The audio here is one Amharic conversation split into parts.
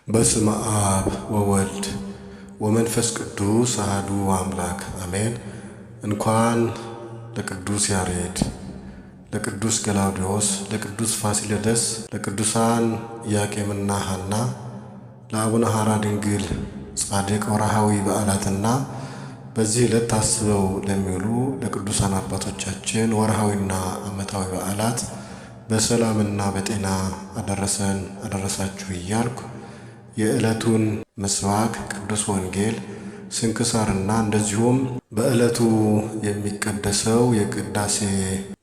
በስመ አብ ወወልድ ወመንፈስ ቅዱስ አሐዱ አምላክ አሜን። እንኳን ለቅዱስ ያሬድ፣ ለቅዱስ ገላውዴዎስ፣ ለቅዱስ ፋሲለደስ፣ ለቅዱሳን ኢያቄምና ሐና፣ ለአቡነ ሐራ ድንግል ጻድቅ ወርኃዊ በዓላትና በዚህ ዕለት ታስበው ለሚውሉ ለቅዱሳን አባቶቻችን ወርኃዊና ዓመታዊ በዓላት በሰላምና በጤና አደረሰን አደረሳችሁ እያልኩ የዕለቱን ምስባክ ቅዱስ ወንጌል ስንክሳርና እንደዚሁም በዕለቱ የሚቀደሰው የቅዳሴ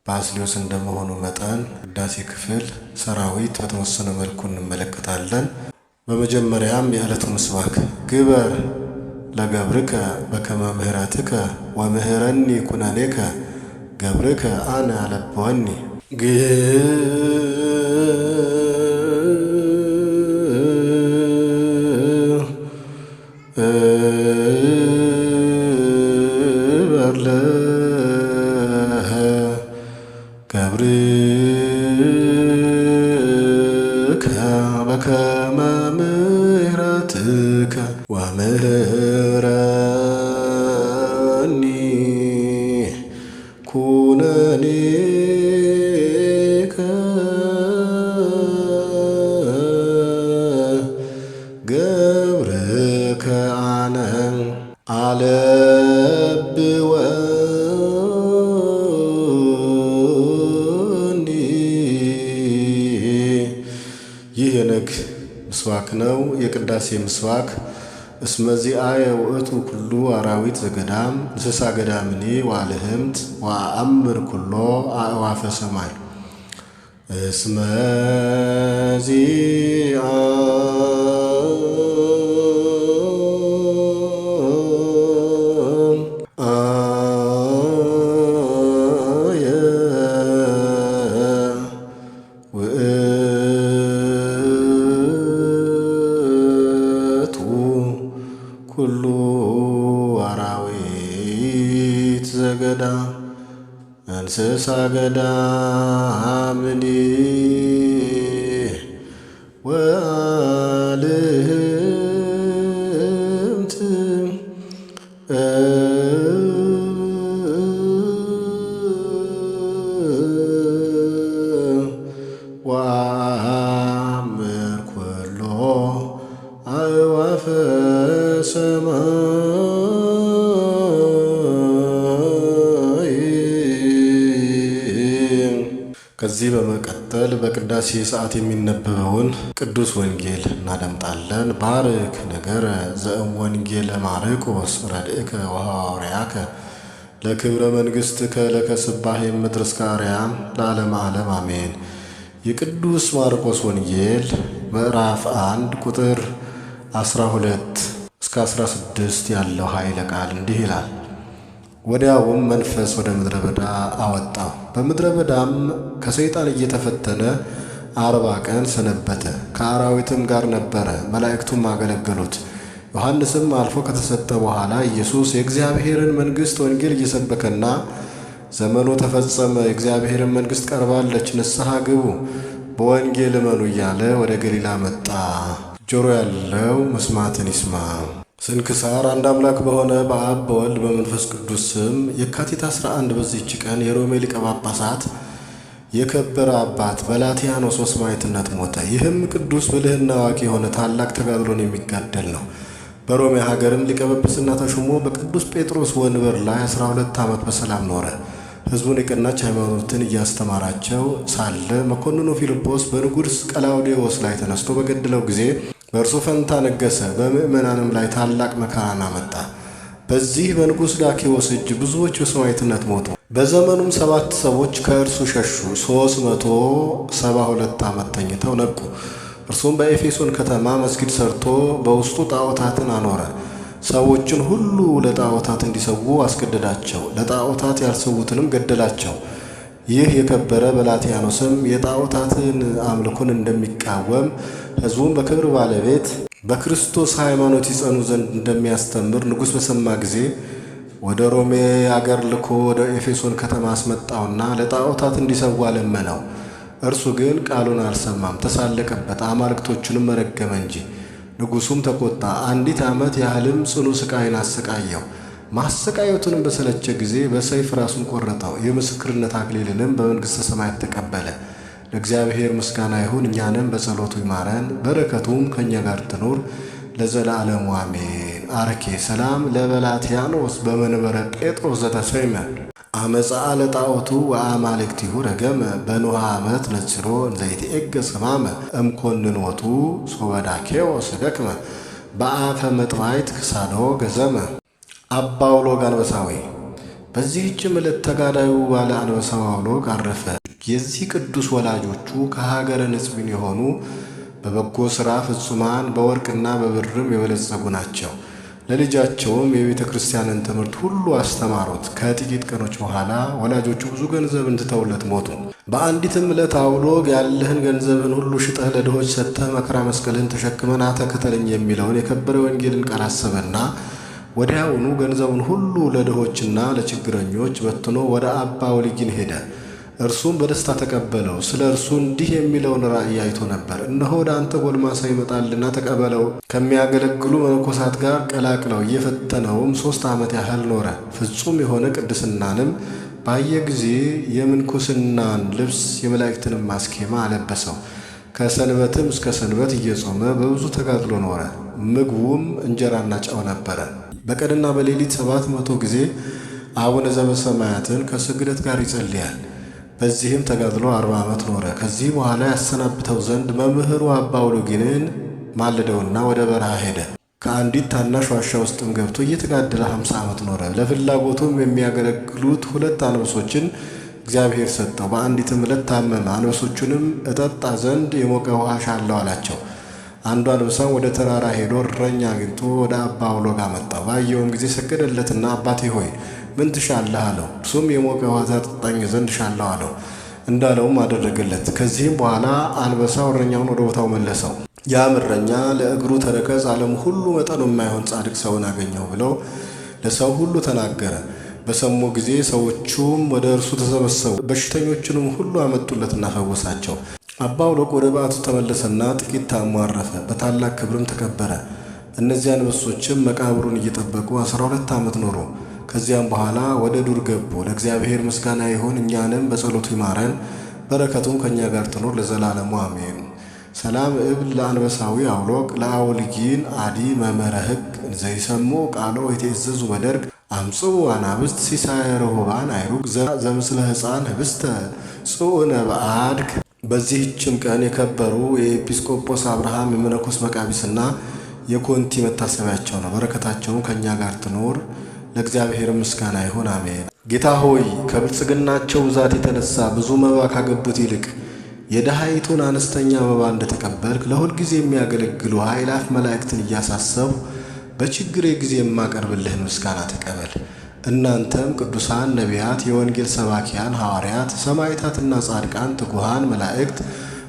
ባስልዮስ እንደመሆኑ መጠን ቅዳሴ ክፍል ሰራዊት በተወሰነ መልኩ እንመለከታለን። በመጀመሪያም የዕለቱ ምስባክ ግበር ለገብርከ በከመ ምሕረትከ ወምህረኒ ኩነኔከ ገብርከ አነ አለብወኒ ገብርከ በከመ ምሕረትከ ወምህረኒ ኩነኔከ ገብርከ አነ አለብወኒ። ይህ የነግ ምስባክ ነው። የቅዳሴ ምስባክ እስመ ዚአየ ውእቱ ኩሉ አራዊት ዘገዳም እንስሳ ገዳምኒ ዋልህምት ወአእምር ኩሎ አእዋፈ ሰማይ እስመ ኩሉ አራዊት ዘገዳም እንስሳ ገዳምኒ ወአልህምት ወአእምር ኩሎ አእዋፈ ሰማይ። ከዚህ በመቀጠል በቅዳሴ ሰዓት የሚነበበውን ቅዱስ ወንጌል እናደምጣለን። ባርክ ነገረ ዘእም ወንጌለ ማርቆስ ረድእከ ወሐዋርያከ ለክብረ መንግሥትከ ለከስባሄ ምድር እስከ አርያም ለዓለመ ዓለም አሜን። የቅዱስ ማርቆስ ወንጌል ምዕራፍ 1 ቁጥር 12 እስከ 16 ያለው ኃይለ ቃል እንዲህ ይላል። ወዲያውም መንፈስ ወደ ምድረ በዳ አወጣው። በምድረ በዳም ከሰይጣን እየተፈተነ 40 ቀን ሰነበተ። ከአራዊትም ጋር ነበረ፣ መላእክቱም አገለገሉት። ዮሐንስም አልፎ ከተሰጠ በኋላ ኢየሱስ የእግዚአብሔርን መንግሥት ወንጌል እየሰበከና ዘመኑ ተፈጸመ፣ የእግዚአብሔርን መንግሥት ቀርባለች፣ ንስሐ ግቡ፣ በወንጌል እመኑ እያለ ወደ ገሊላ መጣ። ጆሮ ያለው መስማትን ይስማ። ስንክሳር። አንድ አምላክ በሆነ በአብ በወልድ በመንፈስ ቅዱስ ስም የካቲት 11 በዚህች ቀን የሮሜ ሊቀ ጳጳሳት የከበረ አባት በላቲያኖስ ሰማዕትነት ሞተ። ይህም ቅዱስ ብልህና አዋቂ የሆነ ታላቅ ተጋድሎን የሚጋደል ነው። በሮሜ ሀገርም ሊቀ ጵጵስና ተሹሞ በቅዱስ ጴጥሮስ ወንበር ላይ 12 ዓመት በሰላም ኖረ። ሕዝቡን የቀናች ሃይማኖትን እያስተማራቸው ሳለ መኮንኑ ፊልጶስ በንጉሥ ቀላውዴዎስ ላይ ተነስቶ በገደለው ጊዜ በእርሱ ፈንታ ነገሰ። በምዕመናንም ላይ ታላቅ መከራን አመጣ። በዚህ በንጉሥ ዳኪዎስ እጅ ብዙዎች በሰማዕትነት ሞቱ። በዘመኑም 7 ሰዎች ከእርሱ ሸሹ። 372 ዓመት ተኝተው ነቁ። እርሱም በኤፌሶን ከተማ መስጊድ ሰርቶ በውስጡ ጣዖታትን አኖረ። ሰዎችን ሁሉ ለጣዖታት እንዲሰዉ አስገደዳቸው። ለጣዖታት ያልሰዉትንም ገደላቸው። ይህ የከበረ በላቲያኖስም የጣዖታትን አምልኮን እንደሚቃወም ሕዝቡን በክብር ባለቤት በክርስቶስ ሃይማኖት ይጸኑ ዘንድ እንደሚያስተምር ንጉሥ በሰማ ጊዜ ወደ ሮሜ አገር ልኮ ወደ ኤፌሶን ከተማ አስመጣውና ለጣዖታት እንዲሰዋ ለመነው። እርሱ ግን ቃሉን አልሰማም፣ ተሳለቀበት፣ አማልክቶቹንም መረገመ እንጂ። ንጉሡም ተቆጣ። አንዲት ዓመት ያህልም ጽኑ ሥቃይን አሰቃየው። ማሰቃየቱንም በሰለቸ ጊዜ በሰይፍ ራሱን ቆረጠው። የምስክርነት አክሊልንም በመንግሥተ ሰማያት ተቀበለ። ለእግዚአብሔር ምስጋና ይሁን፣ እኛንም በጸሎቱ ይማረን፣ በረከቱም ከእኛ ጋር ትኑር ለዘላለሙ አሜን። አርኬ ሰላም ለበላትያኖስ በመንበረ ጴጥሮስ ዘተሰይመ አመፃ ለጣዖቱ ወአማልክቲሁ ረገመ በኖሃ ዓመት ነጽሮ እንዘይትዔገሥ ሕማመ እምኰንኖቱ ሶበዳኬዎስ ደክመ በአፈ መጥዋዕት ክሳዶ ገዘመ። አባ አውሎግ አንበሳዊ። በዚህችም ዕለት ተጋዳዩ ባለ አንበሳው አውሎግ አረፈ። የዚህ ቅዱስ ወላጆቹ ከሀገረ ንጽቢን የሆኑ በበጎ ሥራ ፍጹማን በወርቅና በብርም የበለጸጉ ናቸው። ለልጃቸውም የቤተ ክርስቲያንን ትምህርት ሁሉ አስተማሩት። ከጥቂት ቀኖች በኋላ ወላጆቹ ብዙ ገንዘብ እንትተውለት ሞቱ። በአንዲትም ዕለት አውሎግ ያለህን ገንዘብህን ሁሉ ሽጠህ ለድሆች ሰጥተህ መከራ መስቀልህን ተሸክመን ተከተለኝ የሚለውን የከበረ ወንጌልን ቃል አሰበና ወዲያውኑ ገንዘቡን ሁሉ ለድሆችና ለችግረኞች በትኖ ወደ አባ ወልጊን ሄደ። እርሱም በደስታ ተቀበለው። ስለ እርሱ እንዲህ የሚለውን ራእይ አይቶ ነበር። እነሆ ወደ አንተ ጎልማሳ ይመጣልና ተቀበለው። ከሚያገለግሉ መነኮሳት ጋር ቀላቅለው እየፈተነውም 3 ዓመት ያህል ኖረ። ፍጹም የሆነ ቅድስናንም ባየ ጊዜ የምንኩስናን ልብስ የመላእክትንም ማስኬማ አለበሰው። ከሰንበትም እስከ ሰንበት እየጾመ በብዙ ተጋድሎ ኖረ። ምግቡም እንጀራና ጨው ነበረ። በቀንና በሌሊት 700 ጊዜ አቡነ ዘበሰማያትን ከስግደት ጋር ይጸልያል። በዚህም ተጋድሎ 40 ዓመት ኖረ። ከዚህ በኋላ ያሰናብተው ዘንድ መምህሩ አባ አውሎጊንን ማለደውና ወደ በረሃ ሄደ። ከአንዲት ታናሽ ዋሻ ውስጥም ገብቶ እየተጋደለ 50 ዓመት ኖረ። ለፍላጎቱም የሚያገለግሉት 2 አንበሶችን እግዚአብሔር ሰጠው። በአንዲትም ዕለት ታመመ። አንበሶቹንም እጠጣ ዘንድ የሞቀ ውሃ ሻለው አላቸው። አንዱ አንበሳም ወደ ተራራ ሄዶ እረኛ አግኝቶ ወደ አባ አውሎግ አመጣው። ባየውም ጊዜ ሰገደለትና አባቴ ሆይ ምን ትሻለህ አለው። እርሱም የሞቀ ውሃ ታጠጣኝ ዘንድ ሻለሁ አለው። እንዳለውም አደረገለት። ከዚህም በኋላ አንበሳው እረኛውን ወደ ቦታው መለሰው። ያም እረኛ ለእግሩ ተረከዝ ዓለም ሁሉ መጠኑ የማይሆን ጻድቅ ሰውን አገኘው ብለው ለሰው ሁሉ ተናገረ። በሰሙ ጊዜ ሰዎቹም ወደ እርሱ ተሰበሰቡ። በሽተኞቹንም ሁሉ አመጡለትና ፈወሳቸው። አባ አውሎግ ወደ በዓቱ ተመለሰና ጥቂት ታሞ አረፈ። በታላቅ ክብርም ተቀበረ። እነዚህ አንበሶችም መቃብሩን እየጠበቁ 12 ዓመት ኖሩ። ከዚያም በኋላ ወደ ዱር ገቡ። ለእግዚአብሔር ምስጋና ይሁን፣ እኛንም በጸሎቱ ይማረን፣ በረከቱም ከእኛ ጋር ትኖር ለዘላለሙ አሜን። ሰላም እብል ለአንበሳዊ አውሎግ ለአውልጊን አዲ መምህረ ሕግ እንዘይሰሙ ቃሎ የተእዘዙ በደርግ አምጽኡ አናብስት ሲሳየ ረሆባን አይሩግ ዘምስለ ሕፃን ህብስተ ጽኡነ በአድግ። በዚህችም ቀን የከበሩ የኤጲስቆጶስ አብርሃም የመነኮስ መቃቢስና የኮንቲ መታሰቢያቸው ነው። በረከታቸውም ከእኛ ጋር ትኖር ለእግዚአብሔር ምስጋና ይሁን አሜን። ጌታ ሆይ ከብልጽግናቸው ብዛት የተነሳ ብዙ መባ ካገቡት ይልቅ የድሃይቱን አነስተኛ መባ እንደተቀበልክ ለሁል ጊዜ የሚያገለግሉ ኃይላፍ መላእክትን እያሳሰቡ በችግሬ ጊዜ የማቀርብልህን ምስጋና ተቀበል። እናንተም ቅዱሳን ነቢያት፣ የወንጌል ሰባኪያን ሐዋርያት፣ ሰማዕታትና ጻድቃን፣ ትጉሃን መላእክት፣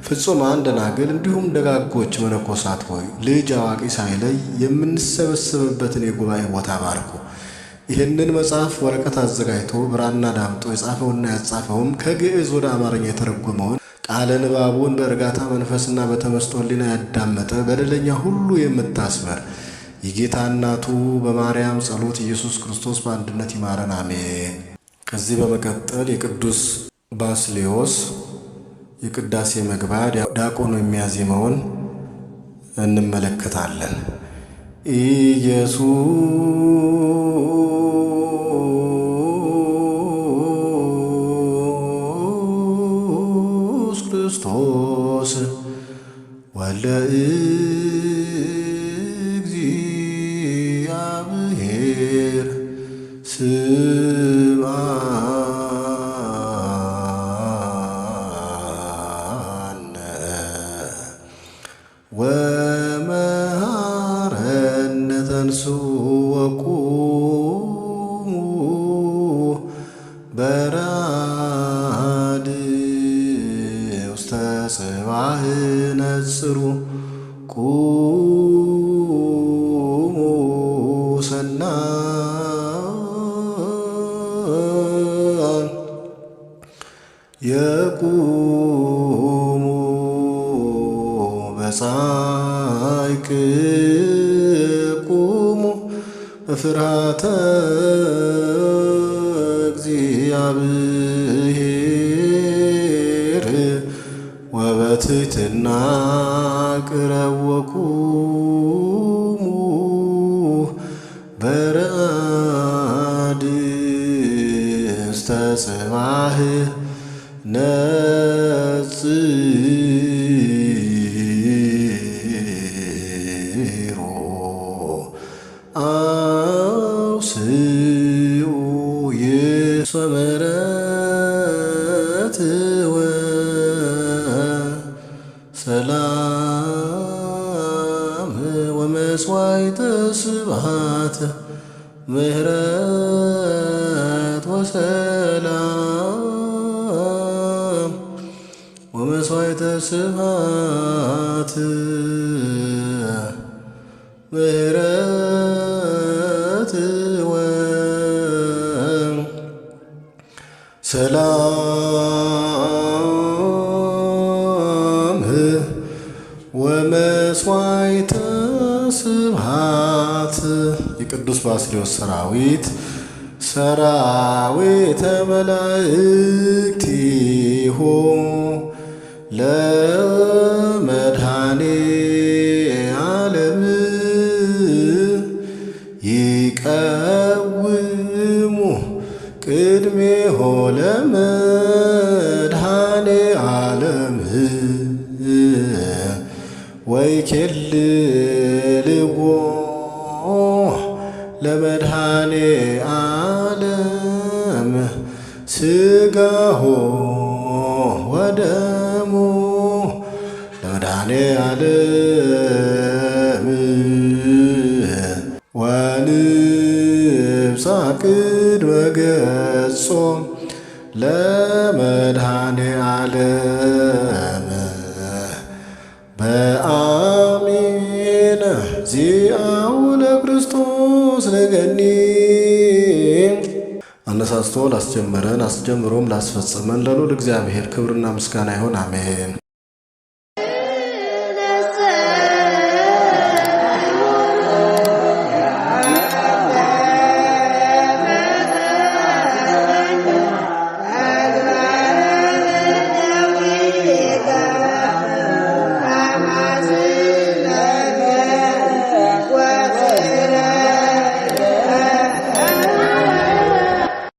ፍጹማን ደናግል እንዲሁም ደጋጎች መነኮሳት ሆይ ልጅ አዋቂ ሳይለይ የምንሰበሰብበትን የጉባኤ ቦታ ባርኩ። ይህንን መጽሐፍ ወረቀት አዘጋጅቶ ብራና ዳምጦ የጻፈውና ያጻፈውም ከግዕዝ ወደ አማርኛ የተረጎመውን ቃለ ንባቡን በእርጋታ መንፈስና በተመስጦ ሕሊና ያዳመጠ በደለኛ ሁሉ የምታስምር የጌታ እናቱ በማርያም ጸሎት ኢየሱስ ክርስቶስ በአንድነት ይማረን አሜን። ከዚህ በመቀጠል የቅዱስ ባስልዮስ የቅዳሴ መግቢያ ዲያቆኑ የሚያዜመውን እንመለከታለን። ኢየሱስ ክርስቶስ ወለ እግዚአብሔር ስምዐነ ወመሐረነ ተንሥኡ ወቁሙ በራድ ውስተ ጽባሕ ነጽሩ ቁሙ ሰናይ የቁሙ በጻይቅ ቁሙ በፍርሃተ እግዚአብሔር ወበትሕትና ቅረወኩሙ በረአድ እስተ ጽባህ ነጽሮ አውስኡ የሶመረት ወሰላም ወመስዋዕተ ስብሐት ምህረት ወሰላም ወመስዋዕተ ስብሐት ምህረት ወሰላም ወመስዋዕተ ስብሐት የቅዱስ ባስልዮስ ሰራዊተ መላእክቲሁ ለመድኃኔ ዓለም ይቀውሙ ቅድሜሆ ለመድኃኔ ዓለም ወይኬልልዎ ለመድኃኔ ዓለም ሥጋሆ ወደሙ ለመድኃኔ ዓለም ወንብሳ ቅድመ ገጾ ለመድኃኔ ዓለም በአሚነ ዚአሁ ለክርስቶስ ለገኒ አነሳስቶ ላስጀመረን አስጀምሮም ላስፈጸመን ለልዑል እግዚአብሔር ክብርና ምስጋና ይሁን፣ አሜን።